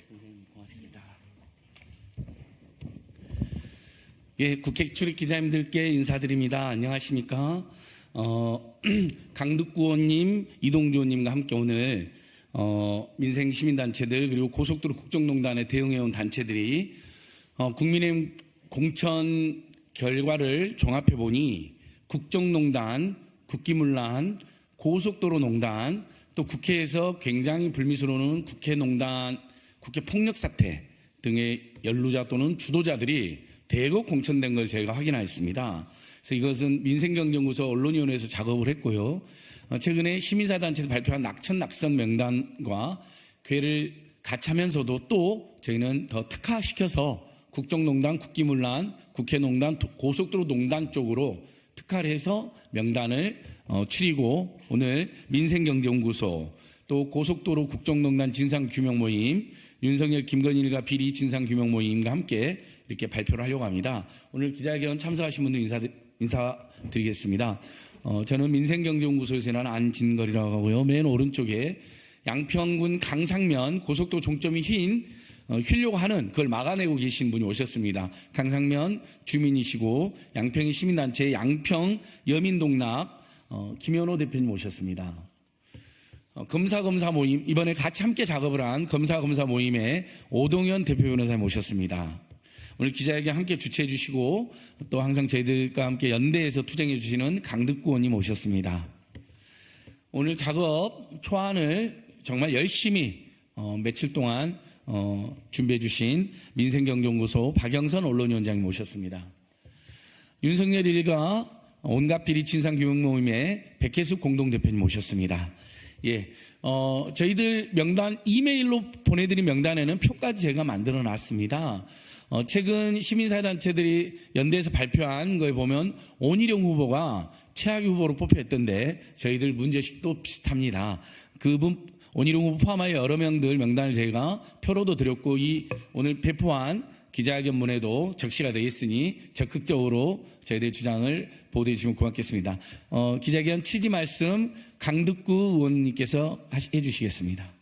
선생님 고맙습니다. 예, 국회 출입 기자님들께 인사드립니다. 안녕하십니까? 강득구 의원님, 이동주 의원님과 함께 오늘 민생 시민단체들 그리고 고속도로 국정농단에 대응해온 단체들이 국민의힘 공천 결과를 종합해 보니 국정농단, 국기문란, 고속도로농단, 또 국회에서 굉장히 불미스러운 국회농단, 국회 폭력 사태 등의 연루자 또는 주도자들이 대거 공천된 걸 제가 확인하였습니다. 그래서 이것은 민생경제연구소 언론위원회에서 작업을 했고요. 최근에 시민사단체에서 발표한 낙천 명단과 궤를 같이 하면서도 또 저희는 더 특화시켜서 국정농단, 국기문란, 국회농단, 고속도로 농단 쪽으로 특화를 해서 명단을 추리고 오늘 민생경제연구소 또 고속도로 국정농단 진상규명 모임, 윤석열, 김건일과 비리 진상규명 모임과 함께 이렇게 발표를 하려고 합니다. 오늘 기자회견 참석하신 분들 인사드리겠습니다. 저는 민생경제연구소에서 일하는 안진걸이라고 하고요. 맨 오른쪽에 양평군 강상면 고속도로 종점이 휘려고 하는 그걸 막아내고 계신 분이 오셨습니다. 강상면 주민이시고 양평의 시민단체 양평 여민동락 김현호 대표님 오셨습니다. 검사 모임, 이번에 같이 함께 작업을 한 검사 모임에 오동현 대표 변호사님 오셨습니다. 오늘 기자회견 함께 주최해 주시고 또 항상 저희들과 함께 연대해서 투쟁해 주시는 강득구 의원님 오셨습니다. 오늘 작업 초안을 정말 열심히 며칠 동안 준비해 주신 민생경제연구소 박영선 언론위원장님 오셨습니다. 윤석열 일가 온갖 비리 진상규명 모임의 백혜숙 공동대표님 오셨습니다. 예, 저희들 명단 이메일로 보내드린 명단에는 표까지 제가 만들어 놨습니다. 최근 시민사회단체들이 연대에서 발표한 거에 보면 온희룡 후보가 최악의 후보로 뽑혔던데 저희들 문제식도 비슷합니다. 그분 온희룡 후보 포함하여 여러 명들 명단을 제가 표로도 드렸고 이 오늘 배포한 기자회견문에도 적시가 되어 있으니 적극적으로 저희들의 주장을 보도해 주시면 고맙겠습니다. 기자회견 취지 말씀 강득구 의원님께서 해주시겠습니다.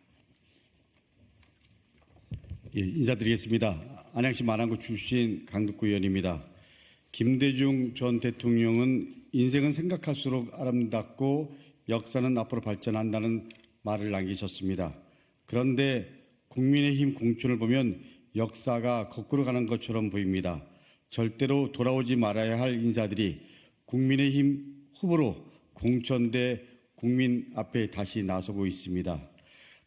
예, 인사드리겠습니다. 안양시 만안구 출신 강득구 의원입니다. 김대중 전 대통령은 인생은 생각할수록 아름답고 역사는 앞으로 발전한다는 말을 남기셨습니다. 그런데 국민의힘 공천을 보면 역사가 거꾸로 가는 것처럼 보입니다. 절대로 돌아오지 말아야 할 인사들이 국민의힘 후보로 공천돼 국민 앞에 다시 나서고 있습니다.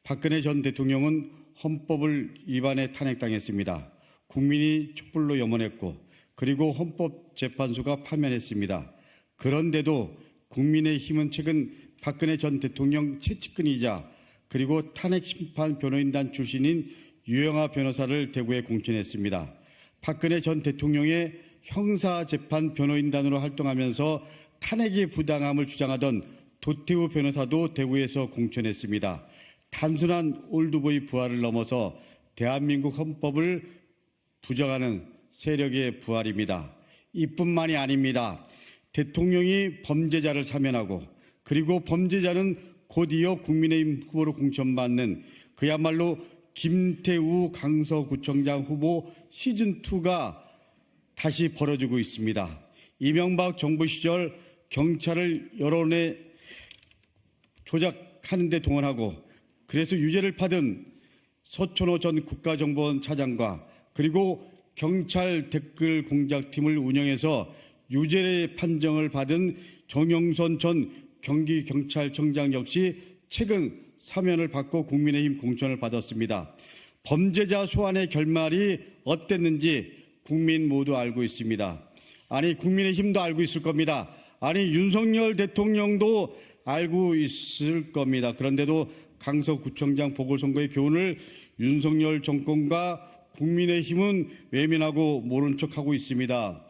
박근혜 전 대통령은 헌법을 위반해 탄핵당했습니다. 국민이 촛불로 염원했고 그리고 헌법재판소가 파면했습니다. 그런데도 국민의힘은 최근 박근혜 전 대통령 최측근이자 그리고 탄핵심판 변호인단 출신인 유영하 변호사를 대구에 공천했습니다. 박근혜 전 대통령의 형사재판 변호인단으로 활동하면서 탄핵의 부당함을 주장하던 도태우 변호사도 대구에서 공천했습니다. 단순한 올드보이 부활을 넘어서 대한민국 헌법을 부정하는 세력의 부활입니다. 이뿐만이 아닙니다. 대통령이 범죄자를 사면하고 그리고 범죄자는 곧이어 국민의힘 후보로 공천받는 그야말로 김태우 강서구청장 후보 시즌2가 다시 벌어지고 있습니다. 이명박 정부 시절 경찰을 여론에 조작하는 데 동원하고 그래서 유죄를 받은 서천호 전 국가정보원 차장과 그리고 경찰 댓글 공작팀을 운영해서 유죄 판정을 받은 정영선 전 경기경찰청장 역시 최근 사면을 받고 국민의힘 공천을 받았습니다. 범죄자 소환의 결말이 어땠는지 국민 모두 알고 있습니다. 아니 국민의힘도 알고 있을 겁니다. 아니 윤석열 대통령도 알고 있을 겁니다. 그런데도 강서구청장 보궐선거의 교훈을 윤석열 정권과 국민의힘은 외면하고 모른 척하고 있습니다.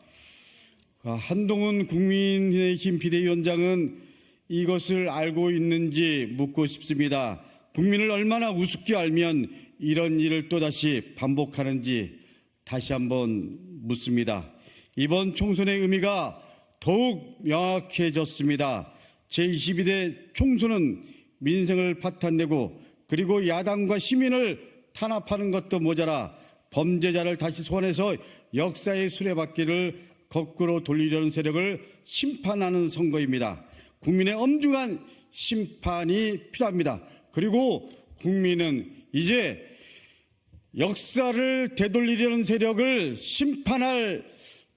한동훈 국민의힘 비대위원장은 이것을 알고 있는지 묻고 싶습니다. 국민을 얼마나 우습게 알면 이런 일을 또다시 반복하는지 다시 한번 묻습니다. 이번 총선의 의미가 더욱 명확해졌습니다. 제22대 총선은 민생을 파탄내고 그리고 야당과 시민을 탄압하는 것도 모자라 범죄자를 다시 소환해서 역사의 수레바퀴를 거꾸로 돌리려는 세력을 심판하는 선거입니다. 국민의 엄중한 심판이 필요합니다. 그리고 국민은 이제 역사를 되돌리려는 세력을 심판할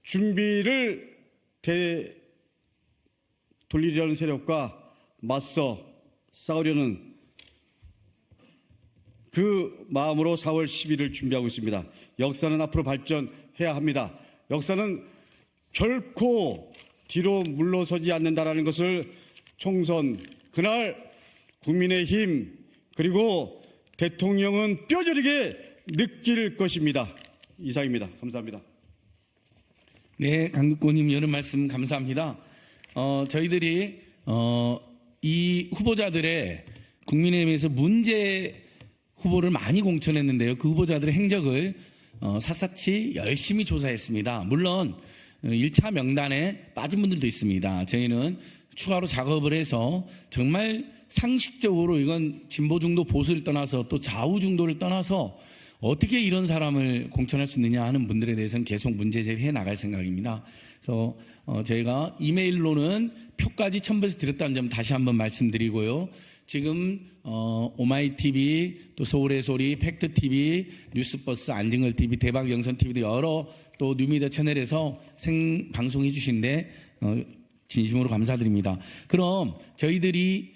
준비를 돌리려는 세력과 맞서 싸우려는 그 마음으로 4월 10일을 준비하고 있습니다. 역사는 앞으로 발전해야 합니다. 역사는 결코 뒤로 물러서지 않는다라는 것을 총선 그날 국민의힘 그리고 대통령은 뼈저리게 느낄 것입니다. 이상입니다. 감사합니다. 네, 강국고님 여러 말씀 감사합니다. 저희들이 이 후보자들의 국민의힘에서 문제 후보를 많이 공천했는데요. 그 후보자들의 행적을 샅샅이 열심히 조사했습니다. 물론 1차 명단에 빠진 분들도 있습니다. 저희는 추가로 작업을 해서 정말 상식적으로 이건 진보 중도 보수를 떠나서 또 좌우 중도를 떠나서 어떻게 이런 사람을 공천할 수 있느냐 하는 분들에 대해서는 계속 문제 제기해 나갈 생각입니다. 그래서 저희가 이메일로는 표까지 첨부해서 드렸다는 점 다시 한번 말씀드리고요. 지금 오마이TV, 또 서울의 소리, 팩트TV, 뉴스버스, 안진걸TV, 대박영선TV 등 여러 또 뉴미디어 채널에서 생방송해 주신데 진심으로 감사드립니다. 그럼 저희들이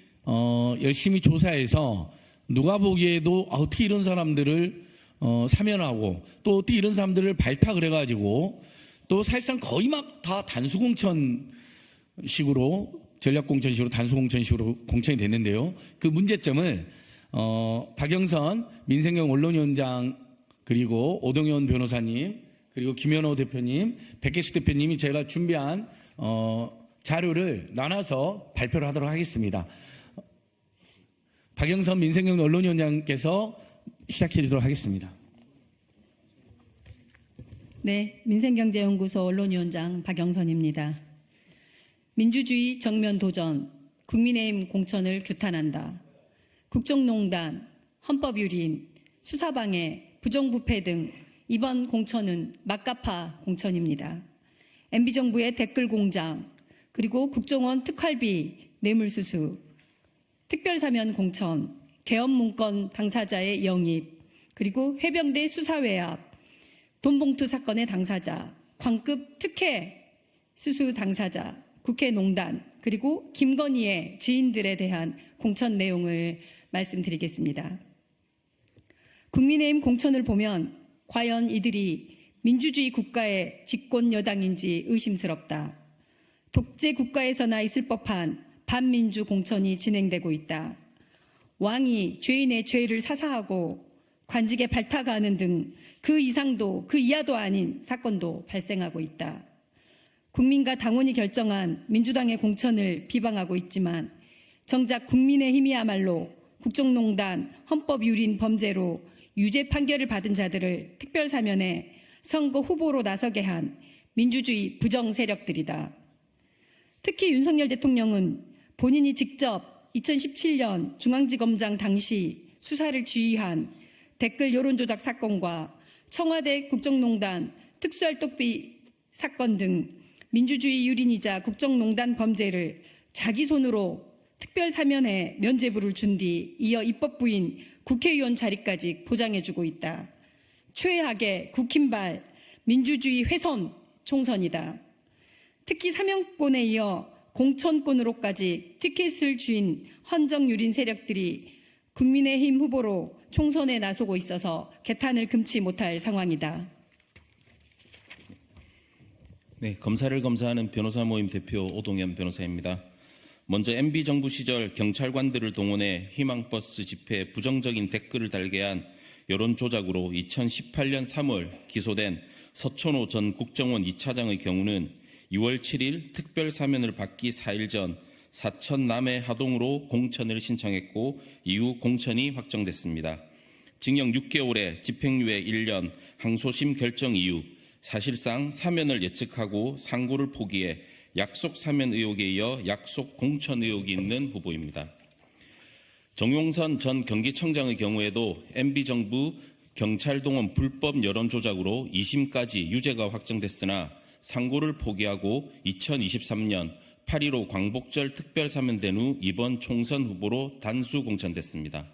열심히 조사해서 누가 보기에도 어떻게 이런 사람들을 사면하고 또 어떻게 이런 사람들을 발탁을 해가지고 또 사실상 거의 막 다 단수공천식으로 전략공천식으로 단수공천식으로 공천이 됐는데요. 그 문제점을 박영선 민생경 언론위원장 그리고 오동현 변호사님 그리고 김현호 대표님, 백계식 대표님이 제가 준비한 자료를 나눠서 발표를 하도록 하겠습니다. 박영선 민생경 언론위원장께서 시작해 주도록 하겠습니다. 네, 민생경제연구소 언론위원장 박영선입니다. 민주주의 정면 도전, 국민의힘 공천을 규탄한다. 국정농단, 헌법유린, 수사방해, 부정부패 등 이번 공천은 막가파 공천입니다. MB정부의 댓글공장, 그리고 국정원 특활비, 뇌물수수, 특별사면 공천, 계엄문건 당사자의 영입, 그리고 해병대 수사외압, 돈봉투 사건의 당사자, 광급 특혜 수수 당사자, 국회 농단, 그리고 김건희의 지인들에 대한 공천 내용을 말씀드리겠습니다. 국민의힘 공천을 보면 과연 이들이 민주주의 국가의 집권 여당인지 의심스럽다. 독재 국가에서나 있을 법한 반민주 공천이 진행되고 있다. 왕이 죄인의 죄를 사사하고 관직에 발탁하는 등 그 이상도 그 이하도 아닌 사건도 발생하고 있다. 국민과 당원이 결정한 민주당의 공천을 비방하고 있지만 정작 국민의힘이야말로 국정농단, 헌법유린 범죄로 유죄 판결을 받은 자들을 특별사면에 선거 후보로 나서게 한 민주주의 부정 세력들이다. 특히 윤석열 대통령은 본인이 직접 2017년 중앙지검장 당시 수사를 지휘한 댓글 여론조작 사건과 청와대 국정농단, 특수활동비 사건 등 민주주의 유린이자 국정농단 범죄를 자기 손으로 특별사면에 면죄부를 준 뒤 이어 입법부인 국회의원 자리까지 보장해주고 있다. 최악의 국힘발 민주주의 훼손 총선이다. 특히 사면권에 이어 공천권으로까지 티켓을 쥔 헌정유린 세력들이 국민의힘 후보로 총선에 나서고 있어서 개탄을 금치 못할 상황이다. 네, 검사를 검사하는 변호사 모임 대표 오동현 변호사입니다. 먼저 MB정부 시절 경찰관들을 동원해 희망버스 집회에 부정적인 댓글을 달게 한 여론조작으로 2018년 3월 기소된 서천호 전 국정원 2차장의 경우는 6월 7일 특별사면을 받기 4일 전 사천 남해 하동으로 공천을 신청했고 이후 공천이 확정됐습니다. 징역 6개월에 집행유예 1년, 항소심 결정 이후 사실상 사면을 예측하고 상고를 포기해 약속 사면 의혹에 이어 약속 공천 의혹이 있는 후보입니다. 정용선 전 경기청장의 경우에도 MB정부 경찰동원 불법 여론 조작으로 2심까지 유죄가 확정됐으나 상고를 포기하고 2023년 8.15 광복절 특별사면된 후 이번 총선 후보로 단수 공천됐습니다.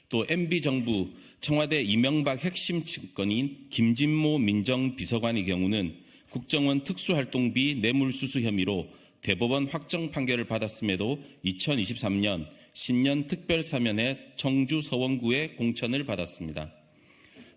또 MB정부 청와대 이명박 핵심 측근인 김진모 민정비서관의 경우는 국정원 특수활동비 뇌물수수 혐의로 대법원 확정 판결을 받았음에도 2023년 신년 특별사면에 청주 서원구에 공천을 받았습니다.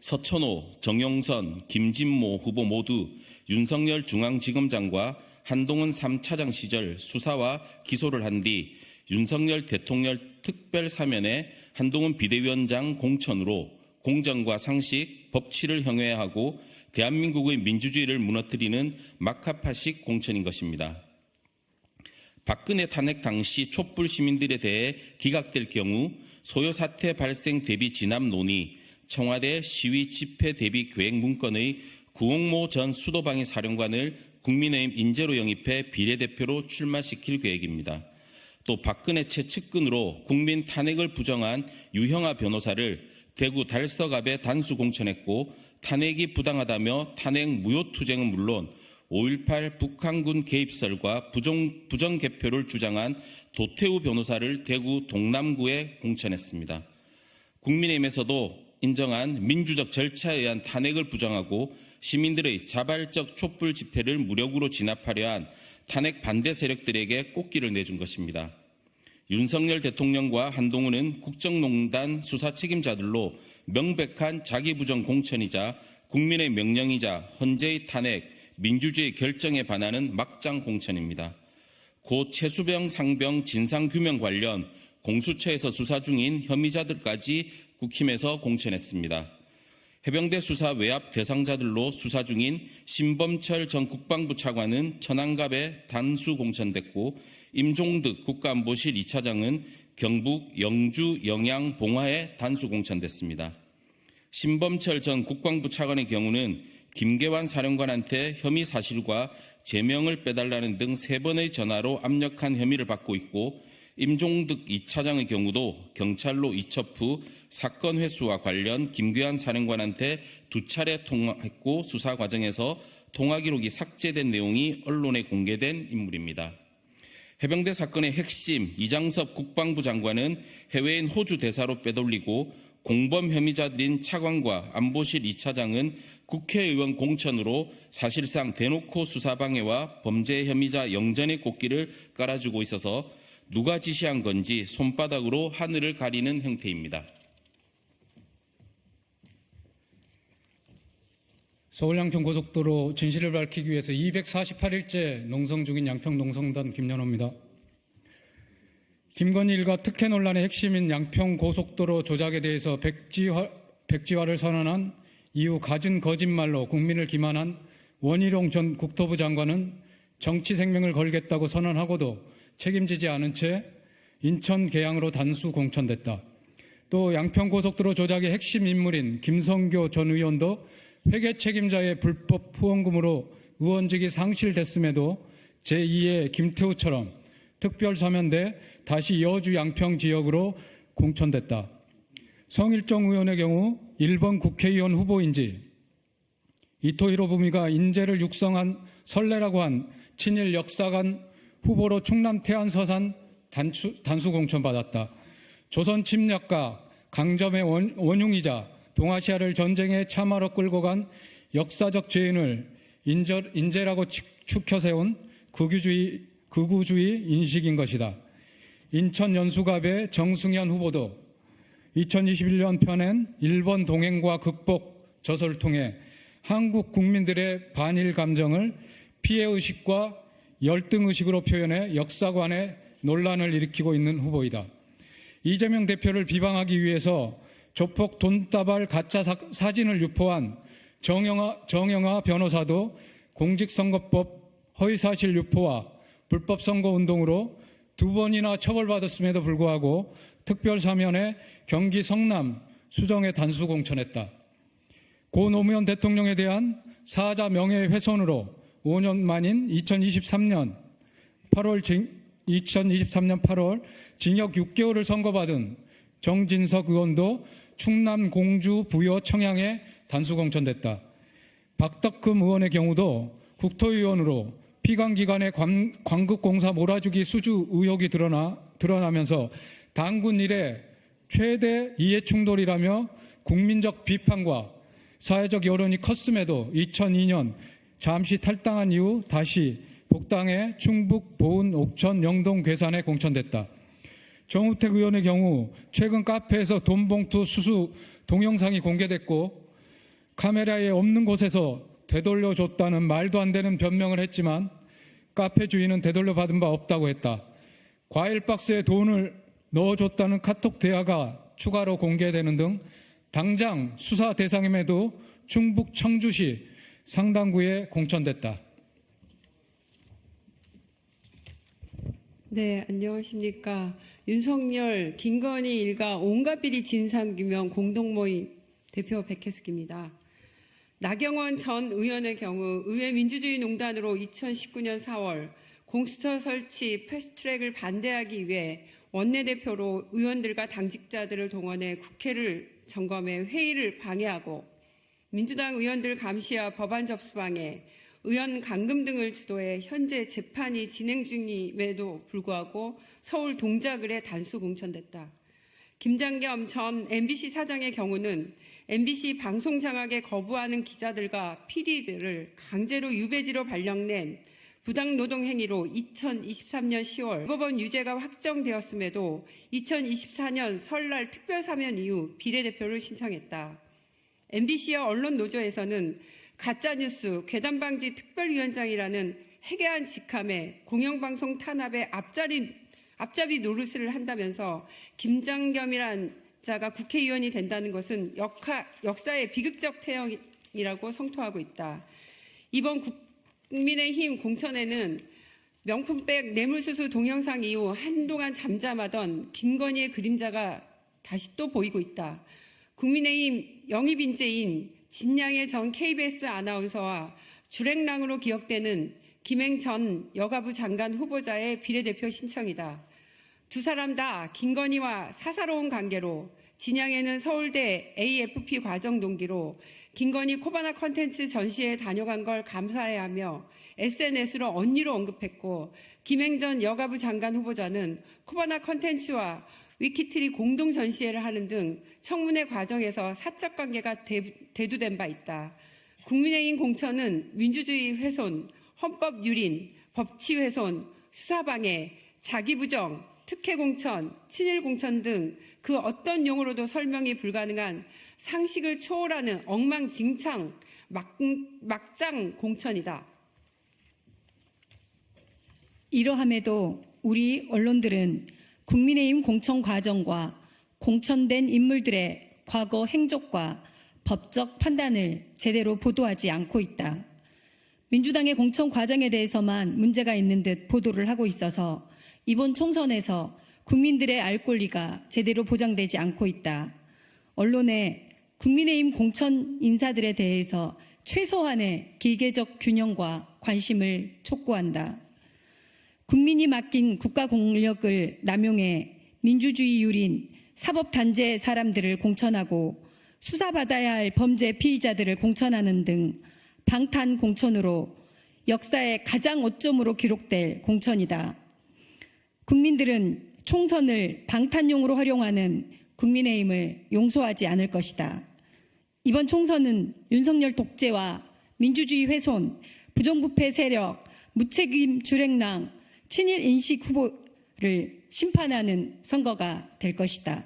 서천호, 정용선, 김진모 후보 모두 윤석열 중앙지검장과 한동훈 3차장 시절 수사와 기소를 한 뒤 윤석열 대통령 특별사면에 한동훈 비대위원장 공천으로 공정과 상식, 법치를 형해하고 대한민국의 민주주의를 무너뜨리는 막하파식 공천인 것입니다. 박근혜 탄핵 당시 촛불 시민들에 대해 기각될 경우 소요 사태 발생 대비 진압 논의, 청와대 시위 집회 대비 계획 문건의 구홍모 전 수도방위 사령관을 국민의힘 인재로 영입해 비례대표로 출마시킬 계획입니다. 또 박근혜 최측근으로 국민 탄핵을 부정한 유형아 변호사를 대구 달서갑에 단수 공천했고 탄핵이 부당하다며 탄핵 무효투쟁은 물론 5.18 북한군 개입설과 부정 개표를 주장한 도태우 변호사를 대구 동남구에 공천했습니다. 국민의힘에서도 인정한 민주적 절차에 의한 탄핵을 부정하고 시민들의 자발적 촛불 집회를 무력으로 진압하려 한 탄핵 반대 세력들에게 꽃길을 내준 것입니다. 윤석열 대통령과 한동훈은 국정농단 수사 책임자들로 명백한 자기부정 공천이자 국민의 명령이자 헌재의 탄핵, 민주주의 결정에 반하는 막장 공천입니다. 고 최수병 상병 진상규명 관련 공수처에서 수사 중인 혐의자들까지 국힘에서 공천했습니다. 해병대 수사 외압 대상자들로 수사 중인 신범철 전 국방부 차관은 천안갑에 단수 공천됐고 임종득 국가안보실 2차장은 경북 영주 영양 봉화에 단수 공천됐습니다. 신범철 전 국방부 차관의 경우는 김계환 사령관한테 혐의 사실과 제명을 빼달라는 등 3번의 전화로 압력한 혐의를 받고 있고 임종득 2차장의 경우도 경찰로 이첩 후 사건 회수와 관련 김계환 사령관한테 2차례 통화했고 수사 과정에서 통화 기록이 삭제된 내용이 언론에 공개된 인물입니다. 해병대 사건의 핵심 이장섭 국방부 장관은 해외인 호주 대사로 빼돌리고 공범 혐의자들인 차관과 안보실 2차장은 국회의원 공천으로 사실상 대놓고 수사방해와 범죄 혐의자 영전의 꽃길을 깔아주고 있어서 누가 지시한 건지 손바닥으로 하늘을 가리는 형태입니다. 서울 양평고속도로 진실을 밝히기 위해서 248일째 농성 중인 양평농성단 김연호입니다. 김건희 일가 특혜 논란의 핵심인 양평고속도로 조작에 대해서 백지화를 선언한 이후 갖은 거짓말로 국민을 기만한 원희룡 전 국토부 장관은 정치 생명을 걸겠다고 선언하고도 책임지지 않은 채 인천 계양으로 단수 공천됐다. 또 양평고속도로 조작의 핵심 인물인 김성교 전 의원도 회계 책임자의 불법 후원금으로 의원직이 상실됐음에도 제2의 김태우처럼 특별사면돼 다시 여주 양평 지역으로 공천됐다. 성일정 의원의 경우 1번 국회의원 후보인지 이토히로 부미가 인재를 육성한 설레라고 한 친일 역사관 후보로 충남 태안 서산 단수 공천받았다. 조선 침략가 강점의 원흉이자 동아시아를 전쟁에 참화로 끌고 간 역사적 죄인을 인재라고 축혀 세운 극우주의 인식인 것이다. 인천 연수갑의 정승현 후보도 2021년 펴낸 일본 동행과 극복 저서를 통해 한국 국민들의 반일 감정을 피해의식과 열등의식으로 표현해 역사관에 논란을 일으키고 있는 후보이다. 이재명 대표를 비방하기 위해서 조폭 돈다발 가짜 사진을 유포한 정영아 변호사도 공직선거법 허위사실 유포와 불법 선거운동으로 2번이나 처벌받았음에도 불구하고 특별사면에 경기 성남 수정에 단수 공천했다. 고 노무현 대통령에 대한 사자 명예훼손으로 5년 만인 2023년 8월 징역 6개월을 선고받은 정진석 의원도 충남 공주 부여 청양에 단수 공천됐다. 박덕흠 의원의 경우도 국토위원으로 피감기관의 광급공사 몰아주기 수주 의혹이 드러나면서 당군 이래 최대 이해충돌이라며 국민적 비판과 사회적 여론이 컸음에도 2002년 잠시 탈당한 이후 다시 복당해 충북 보은 옥천 영동 괴산에 공천됐다. 정우택 의원의 경우 최근 카페에서 돈봉투 수수 동영상이 공개됐고 카메라에 없는 곳에서 되돌려줬다는 말도 안 되는 변명을 했지만 카페 주인은 되돌려받은 바 없다고 했다. 과일 박스에 돈을 넣어줬다는 카톡 대화가 추가로 공개되는 등 당장 수사 대상임에도 충북 청주시 상당구에 공천됐다. 네, 안녕하십니까. 윤석열, 김건희 일가 온갖 비리 진상규명 공동모임 대표 백혜숙입니다. 나경원 전 의원의 경우 의회 민주주의농단으로 2019년 4월 공수처 설치 패스트트랙을 반대하기 위해 원내대표로 의원들과 당직자들을 동원해 국회를 점검해 회의를 방해하고 민주당 의원들 감시와 법안 접수방해, 의원 감금 등을 주도해 현재 재판이 진행 중임에도 불구하고 서울 동작을에 단수 공천됐다. 김장겸 전 MBC 사장의 경우는 MBC 방송 장악에 거부하는 기자들과 PD들을 강제로 유배지로 발령낸 부당노동 행위로 2023년 10월 대법원 유죄가 확정되었음에도 2024년 설날 특별사면 이후 비례대표를 신청했다. MBC와 언론노조에서는 가짜뉴스 괴담방지 특별위원장이라는 해괴한 직함에 공영방송 탄압에 앞잡이 노릇을 한다면서 김장겸이란 자가 국회의원이 된다는 것은 역사의 비극적 태형이라고 성토하고 있다. 이번 국민의힘 공천에는 명품백 뇌물수수 동영상 이후 한동안 잠잠하던 김건희의 그림자가 다시 또 보이고 있다. 국민의힘 영입인재인 진양의 전 KBS 아나운서와 주랭랑으로 기억되는 김행 전 여가부 장관 후보자의 비례대표 신청이다. 두 사람 다 김건희와 사사로운 관계로 진양에는 서울대 AFP 과정 동기로 김건희 코바나 컨텐츠 전시회에 다녀간 걸 감사해야 하며 SNS로 언니로 언급했고 김행 전 여가부 장관 후보자는 코바나 컨텐츠와 위키트리 공동 전시회를 하는 등 청문회 과정에서 사적 관계가 대두된 바 있다. 국민의힘 공천은 민주주의 훼손, 헌법 유린, 법치 훼손, 수사방해, 자기부정, 특혜 공천, 친일 공천 등 그 어떤 용어로도 설명이 불가능한 상식을 초월하는 엉망진창 막장 공천이다. 이러함에도 우리 언론들은 국민의힘 공천 과정과 공천된 인물들의 과거 행적과 법적 판단을 제대로 보도하지 않고 있다. 민주당의 공천 과정에 대해서만 문제가 있는 듯 보도를 하고 있어서 이번 총선에서 국민들의 알 권리가 제대로 보장되지 않고 있다. 언론에 국민의힘 공천 인사들에 대해서 최소한의 기계적 균형과 관심을 촉구한다. 국민이 맡긴 국가 권력을 남용해 민주주의 유린 사법단체 사람들을 공천하고 수사받아야 할 범죄 피의자들을 공천하는 등 방탄 공천으로 역사의 가장 오점으로 기록될 공천이다. 국민들은 총선을 방탄용으로 활용하는 국민의힘을 용서하지 않을 것이다. 이번 총선은 윤석열 독재와 민주주의 훼손, 부정부패 세력, 무책임 주랭랑, 친일 인식 후보를 심판하는 선거가 될 것이다.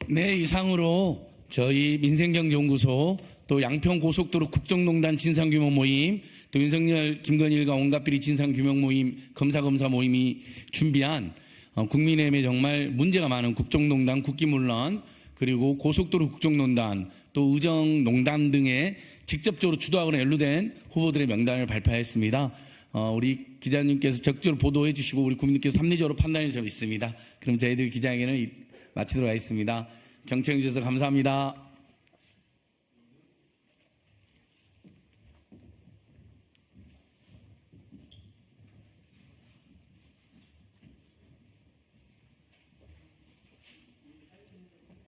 네, 이상으로 저희 민생경제연구소 또 양평고속도로 국정농단 진상규명 모임 또 윤석열 김건희일가 온갖비리 진상규명 모임 검사 모임이 준비한 국민의힘에 정말 문제가 많은 국정농단 국기문란 그리고 고속도로 국정농단 또 의정농단 등에 직접적으로 주도하거나 연루된 후보들의 명단을 발표했습니다. 우리 기자님께서 적극적으로 보도해 주시고 우리 국민들께서 합리적으로 판단해 주셔서 있습니다. 그럼 저희들 기자회견을 마치도록 하겠습니다. 경청해 주셔서 감사합니다.